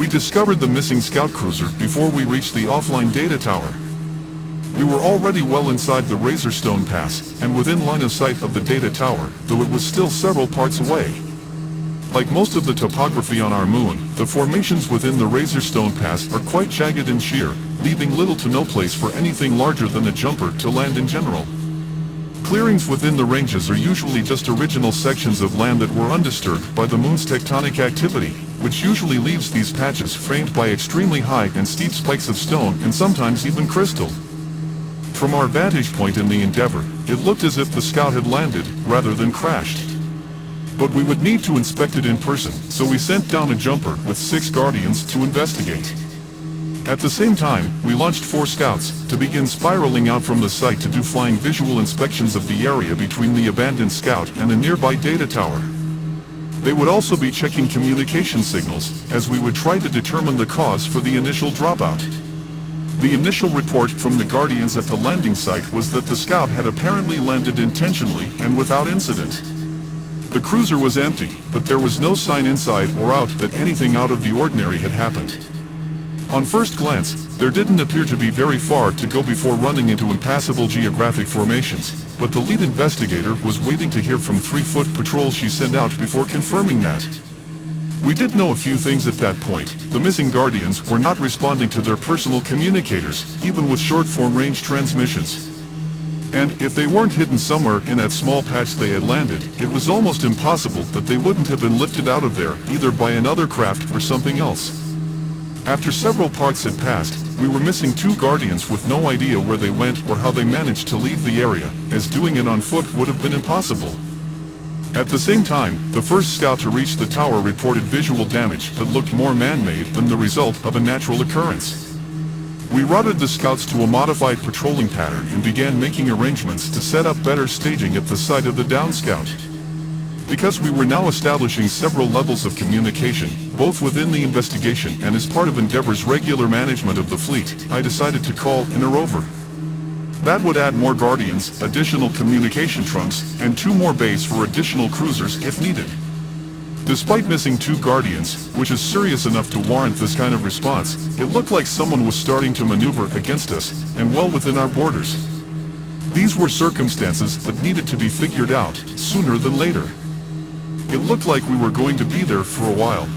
We discovered the missing scout cruiser before we reached the offline data tower. We were already well inside the Razorstone Pass, and within line of sight of the data tower, though it was still several parts away. Like most of the topography on our moon, the formations within the Razorstone Pass are quite jagged and sheer, leaving little to no place for anything larger than a jumper to land in general. Clearings within the ranges are usually just original sections of land that were undisturbed by the moon's tectonic activity, which usually leaves these patches framed by extremely high and steep spikes of stone and sometimes even crystal. From our vantage point in the Endeavour, it looked as if the scout had landed, rather than crashed. But we would need to inspect it in person, so we sent down a jumper with 6 Guardians to investigate. At the same time, we launched 4 scouts to begin spiraling out from the site to do flying visual inspections of the area between the abandoned scout and the nearby data tower. They would also be checking communication signals, as we would try to determine the cause for the initial dropout. The initial report from the Guardians at the landing site was that the scout had apparently landed intentionally and without incident. The cruiser was empty, but there was no sign inside or out that anything out of the ordinary had happened. On first glance, there didn't appear to be very far to go before running into impassable geographic formations, but the lead investigator was waiting to hear from 3-foot patrols she sent out before confirming that. We did know a few things at that point. The missing Guardians were not responding to their personal communicators, even with short-form range transmissions. And if they weren't hidden somewhere in that small patch they had landed, it was almost impossible that they wouldn't have been lifted out of there, either by another craft or something else. After several parts had passed, we were missing 2 Guardians with no idea where they went or how they managed to leave the area, as doing it on foot would have been impossible. At the same time, the first scout to reach the tower reported visual damage that looked more man-made than the result of a natural occurrence. We routed the scouts to a modified patrolling pattern and began making arrangements to set up better staging at the site of the down scout. Because we were now establishing several levels of communication, both within the investigation and as part of Endeavour's regular management of the fleet, I decided to call in a rover. That would add more Guardians, additional communication trunks, and 2 more bays for additional cruisers if needed. Despite missing 2 Guardians, which is serious enough to warrant this kind of response, it looked like someone was starting to maneuver against us, and well within our borders. These were circumstances that needed to be figured out, sooner than later. It looked like we were going to be there for a while,